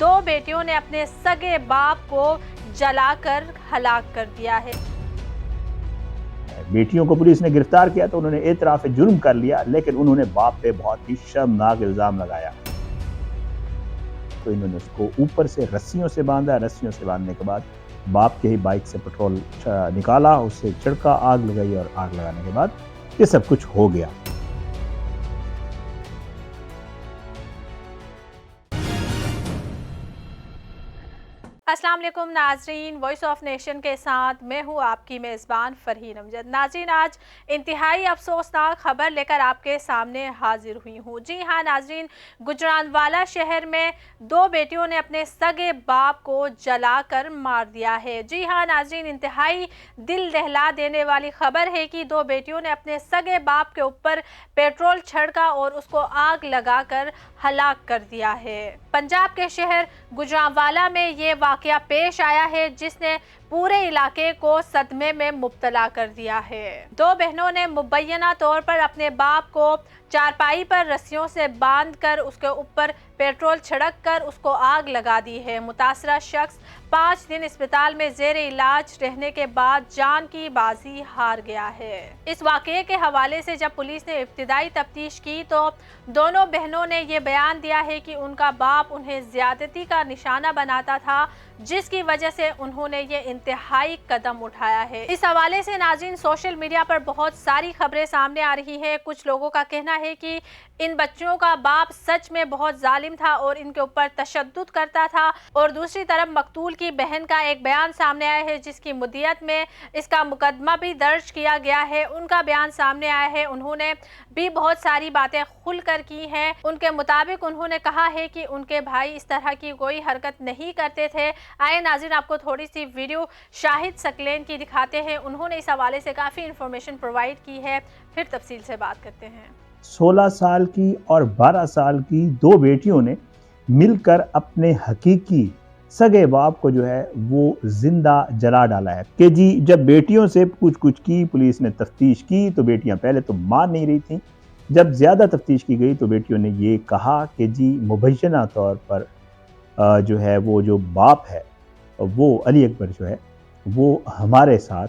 दो बेटियों ने अपने सगे बाप को जलाकर हलाक कर दिया है। बेटियों को पुलिस ने गिरफ्तार किया तो उन्होंने एतराफ़ जुर्म कर लिया, लेकिन उन्होंने बाप पे बहुत ही शर्मनाक इल्ज़ाम लगाया। तो इन्होंने उसको ऊपर से रस्सियों से बांधा। रस्सियों से बांधने के बाद बाप के ही बाइक से पेट्रोल निकाला, उससे छिड़का, आग लगाई और आग लगाने के बाद ये सब कुछ हो गया। अस्सलाम वालेकुम नाजरीन, वॉइस ऑफ नेशन के साथ मैं हूँ आपकी मेज़बान फ़रहीन अमजद। नाजरीन, आज इंतहाई अफसोसनाक खबर लेकर आपके सामने हाजिर हुई हूँ। जी हाँ नाजरीन, गुजरांवाला शहर में दो बेटियों ने अपने सगे बाप को जलाकर मार दिया है। जी हाँ नाजरीन, इंतहाई दिल दहला देने वाली खबर है कि दो बेटियों ने अपने सगे बाप के ऊपर पेट्रोल छिड़का और उसको आग लगाकर हलाक कर दिया है। पंजाब के शहर गुजरांवाला में ये वाकया पेश आया है, जिसने पूरे इलाके को सदमे में मुब्तला कर दिया है। दो बहनों ने मुबैना तौर पर अपने बाप को चारपाई पर रस्सियों से बांधकर उसके ऊपर पेट्रोल छिड़क कर उसको आग लगा दी है। मुतासरा शख्स 5 दिन अस्पताल में जेर इलाज रहने के बाद जान की बाजी हार गया है। इस वाकये के हवाले से जब पुलिस ने इब्तिदाई तफ्तीश की तो दोनों बहनों ने ये बयान दिया है कि उनका बाप उन्हें ज्यादती का निशाना बनाता था, जिसकी वजह से उन्होंने ये इंतहाई कदम उठाया है। इस हवाले से नाज़रीन, सोशल मीडिया पर बहुत सारी खबरें सामने आ रही है। कुछ लोगों का कहना है कि इन बच्चों का बाप सच में बहुत जालिम था और इनके ऊपर तशद्दुद करता था, और दूसरी तरफ मकतूल की बहन का एक बयान सामने आया है जिसकी मुद्दियत में इसका मुकदमा भी दर्ज किया गया है। उनका बयान सामने आया है, उन्होंने भी बहुत सारी बातें खुलकर की हैं। उनके मुताबिक उन्होंने कहा है कि उनके भाई इस तरह की कोई हरकत नहीं करते थे। आए नाज़रीन, आपको थोड़ी सी वीडियो शाहिद सकलेन की दिखाते हैं। उन्होंने इस हवाले से काफ़ी इंफॉर्मेशन प्रोवाइड की है, फिर तफसील से बात करते हैं। 16 साल की और 12 साल की दो बेटियों ने मिलकर अपने हकीकी सगे बाप को जो है वो जिंदा जला डाला है। कि जी जब बेटियों से कुछ की, पुलिस ने तफ्तीश की तो बेटियां पहले तो मान नहीं रही थी। जब ज़्यादा तफ्तीश की गई तो बेटियों ने ये कहा कि जी मुबैना तौर पर जो है वो जो बाप है वो अली अकबर जो है वो हमारे साथ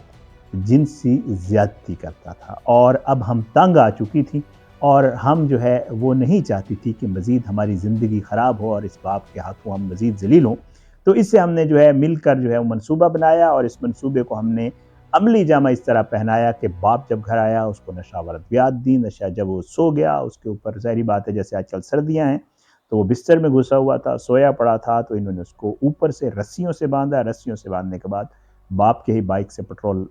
जिनसी ज़्यादती करता था और अब हम तंग आ चुकी थी और हम जो है वो नहीं चाहती थी कि मज़ीद हमारी ज़िंदगी ख़राब हो और इस बाप के हाथों हम मज़ीद ज़लील हों। तो इससे हमने जो है मिलकर जो है वो मंसूबा बनाया और इस मंसूबे को हमने अमली जामा इस तरह पहनाया कि बाप जब घर आया उसको नशावर अद्वियात दी। नशा जब वो सो गया, उसके ऊपर ज़ाहिरी बात है जैसे आजकल सर्दियाँ हैं तो वो बिस्तर में घुसा हुआ था, सोया पड़ा था, तो इन्होंने उसको ऊपर से रस्सियों से बांधा। रस्सियों से बांधने के बाद बाप के ही बाइक से पेट्रोल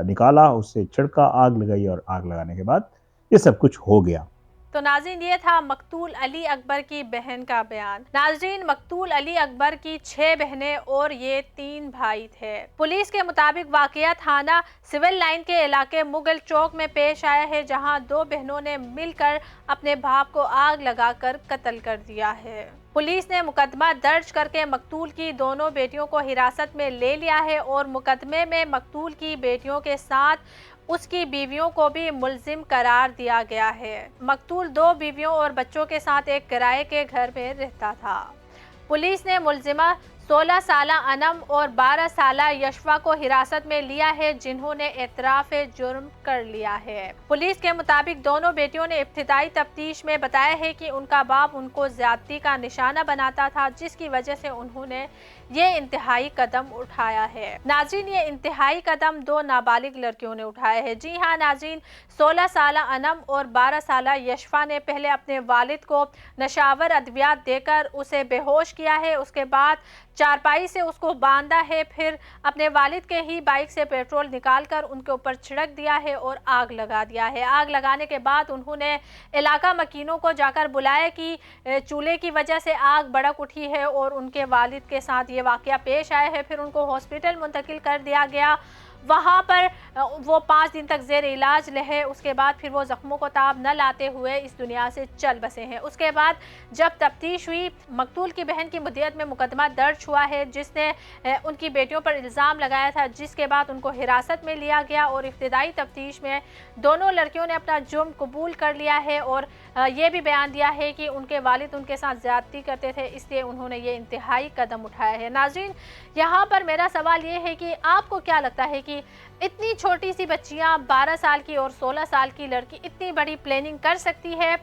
निकाला, उससे छिड़का, आग लगाई और आग लगाने के बाद ये सब कुछ हो गया। तो नाज़रीन, ये था मकतूल अली अकबर की बहन का बयान। नाज़रीन, मकतूल अली अकबर की 6 बहनें और ये 3 भाई थे। पुलिस के मुताबिक वाकया थाना सिविल लाइन के इलाके मुगल चौक में पेश आया है, जहां दो बहनों ने मिलकर अपने बाप को आग लगाकर कत्ल कर दिया है। पुलिस ने मुकदमा दर्ज करके मकतूल की दोनों बेटियों को हिरासत में ले लिया है और मुकदमे में मकतूल की बेटियों के साथ उसकी बीवियों को भी मुल्जिम करार दिया गया है। मकतूल 2 बीवियों और बच्चों के साथ एक किराए के घर में रहता था। पुलिस ने मुल्जिमा 16 साला अनम और 12 साला यशवा को हिरासत में लिया है, जिन्होंने एतराफ़ जुर्म कर लिया है। पुलिस के मुताबिक दोनों बेटियों ने इब्तिदाई तफ्तीश में बताया है कि उनका बाप उनको ज्यादती का निशाना बनाता था, जिसकी वजह से उन्होंने ये इंतहाई कदम उठाया है। नाज़रीन, ये इंतहाई कदम 2 नाबालिग लड़कियों ने उठाया है। जी हाँ नाज़रीन, 16 साला अनम और 12 साला यशवा ने पहले अपने वालिद को नशावर अद्वियात देकर उसे बेहोश किया है, उसके बाद चारपाई से उसको बांधा है, फिर अपने वालिद के ही बाइक से पेट्रोल निकालकर उनके ऊपर छिड़क दिया है और आग लगा दिया है। आग लगाने के बाद उन्होंने इलाका मकीनों को जाकर बुलाया कि चूल्हे की वजह से आग भड़क उठी है और उनके वालिद के साथ ये वाकया पेश आया है। फिर उनको हॉस्पिटल मुंतकिल कर दिया गया। वहाँ पर वो 5 दिन तक ज़ेर इलाज रहे। उसके बाद फिर वो ज़ख्मों को ताब न लाते हुए इस दुनिया से चल बसे हैं। उसके बाद जब तफ्तीश हुई, मकतूल की बहन की मुद्दत में मुकदमा दर्ज हुआ है जिसने उनकी बेटियों पर इल्ज़ाम लगाया था, जिसके बाद उनको हिरासत में लिया गया और इब्तिदाई तफ्तीश में दोनों लड़कियों ने अपना जुर्म कबूल कर लिया है और ये भी बयान दिया है कि उनके वालिद उनके साथ ज़्यादती करते थे, इसलिए उन्होंने ये इंतहाई कदम उठाया है। नाज़रीन, यहाँ पर मेरा सवाल ये है कि आपको क्या लगता है कि इतनी छोटी सी बच्चियाँ 12 साल की और 16 साल की लड़की इतनी बड़ी प्लानिंग कर सकती है,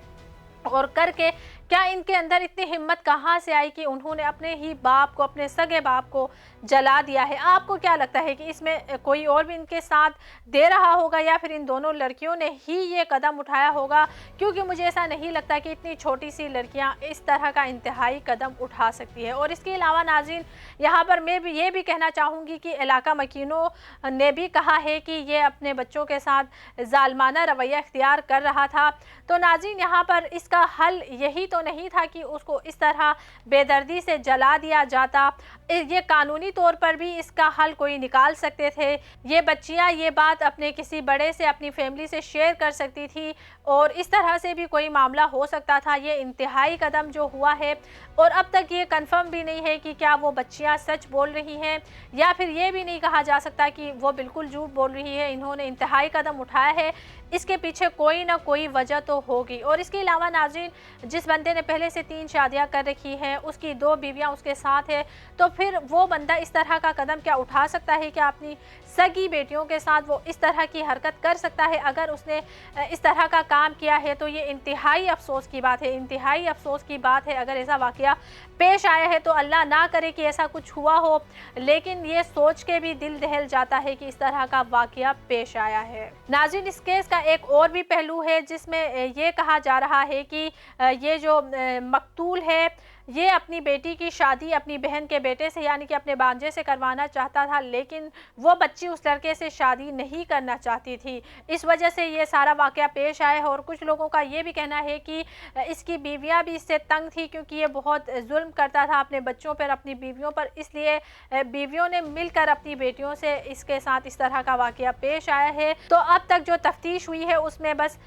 और करके क्या इनके अंदर इतनी हिम्मत कहाँ से आई कि उन्होंने अपने ही बाप को, अपने सगे बाप को जला दिया है? आपको क्या लगता है कि इसमें कोई और भी इनके साथ दे रहा होगा या फिर इन दोनों लड़कियों ने ही ये कदम उठाया होगा? क्योंकि मुझे ऐसा नहीं लगता कि इतनी छोटी सी लड़कियां इस तरह का इंतहाई कदम उठा सकती है। और इसके अलावा नाज़रीन, यहाँ पर मैं भी ये भी कहना चाहूँगी कि इलाका मकीनों ने भी कहा है कि ये अपने बच्चों के साथ जालमाना रवैया इख्तियार कर रहा था। तो नाज़रीन, यहाँ पर इसका हल यही तो नहीं था कि उसको इस तरह बेदर्दी से जला दिया जाता। ये कानूनी तौर पर भी इसका हल कोई निकाल सकते थे। ये बच्चियां ये बात अपने किसी बड़े से, अपनी फैमिली से शेयर कर सकती थी और इस तरह से भी कोई मामला हो सकता था। ये इंतहाई कदम जो हुआ है, और अब तक ये कंफर्म भी नहीं है कि क्या वो बच्चियां सच बोल रही हैं या फिर ये भी नहीं कहा जा सकता कि वो बिल्कुल झूठ बोल रही है। इन्होंने इंतहाई कदम उठाया है, इसके पीछे कोई ना कोई वजह तो होगी। और इसके अलावा नाज़रीन, जिस बंदे ने पहले से 3 शादियां कर रखी हैं, उसकी 2 बीवियां उसके साथ है, तो फिर वो बंदा इस तरह का कदम क्या उठा सकता है कि अपनी सगी बेटियों के साथ वो इस तरह की हरकत कर सकता है? अगर उसने इस तरह का काम किया है तो ये इंतहाई अफसोस की बात है, इंतहाई अफसोस की बात है। अगर ऐसा वाक़या पेश आया है तो अल्लाह ना करे कि ऐसा कुछ हुआ हो, लेकिन ये सोच के भी दिल दहल जाता है कि इस तरह का वाक़या पेश आया है। नाज़रीन, इस केस का एक और भी पहलू है जिसमें ये कहा जा रहा है कि ये जो मकतूल है, ये अपनी बेटी की शादी अपनी बहन के बेटे से यानी कि अपने भांजे से करवाना चाहता था, लेकिन वो बच्ची उस लड़के से शादी नहीं करना चाहती थी। इस वजह से ये सारा वाक़या पेश आया है। और कुछ लोगों का ये भी कहना है कि इसकी बीवियां भी इससे तंग थी क्योंकि ये बहुत जुल्म करता था अपने बच्चों पर, अपनी बीवियों पर, इसलिए बीवियों ने मिलकर अपनी बेटियों से इसके साथ इस तरह का वाक़या पेश आया है। तो अब तक जो तफ्तीश हुई है उसमें बस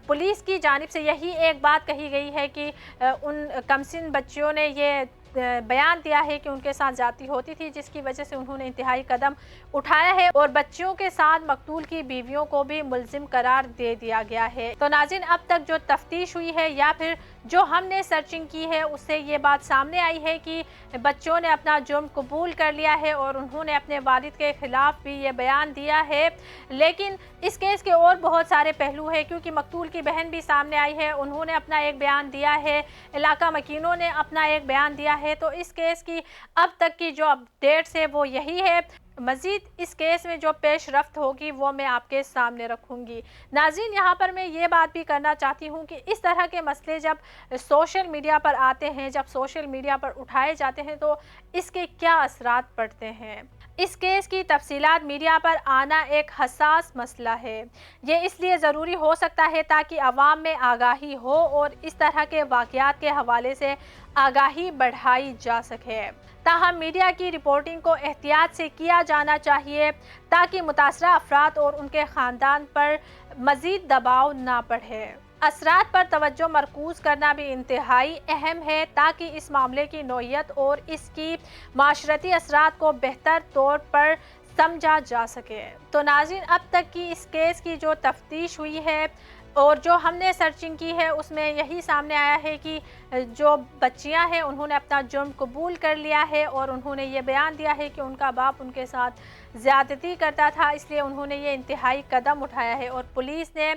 पुलिस की जानिब से यही एक बात कही गई है कि उन कमसिन बच्चियों ने ये बयान दिया है कि उनके साथ ज्यादती होती थी, जिसकी वजह से उन्होंने इंतहाई कदम उठाया है और बच्चियों के साथ मकतूल की बीवियों को भी मुल्जिम करार दे दिया गया है। तो नाज़रीन, अब तक जो तफ्तीश हुई है या फिर जो हमने सर्चिंग की है उससे ये बात सामने आई है कि बच्चों ने अपना जुर्म कबूल कर लिया है और उन्होंने अपने वालिद के खिलाफ भी ये बयान दिया है। लेकिन इस केस के और बहुत सारे पहलू है, क्योंकि मकतूल की बहन भी सामने आई है, उन्होंने अपना एक बयान दिया है, इलाका मकीनों ने अपना एक बयान दिया है। तो इस केस की अब तक की जो अपडेट्स है वो यही है। मज़ीद इस केस में जो पेश रफ्त होगी वो मैं आपके सामने रखूँगी। नाज़रीन, यहाँ पर मैं ये बात भी करना चाहती हूँ कि इस तरह के मसले जब सोशल मीडिया पर आते हैं, जब सोशल मीडिया पर उठाए जाते हैं, तो इसके क्या असरात पड़ते हैं। इस केस की तफसीलात मीडिया पर आना एक हसास मसला है। ये इसलिए ज़रूरी हो सकता है ताकि आवाम में आगाही हो और इस तरह के वाक़यात के हवाले से आगाही बढ़ाई जा सके। ताहम मीडिया की रिपोर्टिंग को एहतियात से किया जाना चाहिए ताकि मुतासरा अफराद और उनके ख़ानदान पर मज़ीद दबाव ना बढ़े। असरात पर तवज्जो मरकूज़ करना भी इंतहाई अहम है ताकि इस मामले की नौइयत और इसकी माशरती असरात को बेहतर तौर पर समझा जा सके। तो नाज़रीन, अब तक की इस केस की जो तफ्तीश हुई है और जो हमने सर्चिंग की है उसमें यही सामने आया है कि जो बच्चियां हैं उन्होंने अपना जुर्म कबूल कर लिया है और उन्होंने ये बयान दिया है कि उनका बाप उनके साथ ज़्यादती करता था, इसलिए उन्होंने ये इंतहाई कदम उठाया है। और पुलिस ने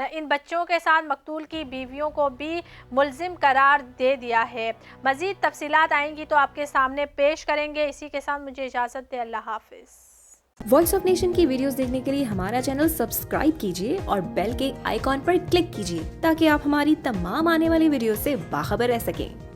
इन बच्चों के साथ मकतूल की बीवियों को भी मुल्जिम करार दे दिया है। मज़ीद तफसीलात आएंगी तो आपके सामने पेश करेंगे। इसी के साथ मुझे इजाज़त दे, अल्लाह हाफिज़। वॉइस ऑफ नेशन की वीडियोस देखने के लिए हमारा चैनल सब्सक्राइब कीजिए और बेल के आइकॉन पर क्लिक कीजिए ताकि आप हमारी तमाम आने वाली वीडियो से बाखबर रह सकें।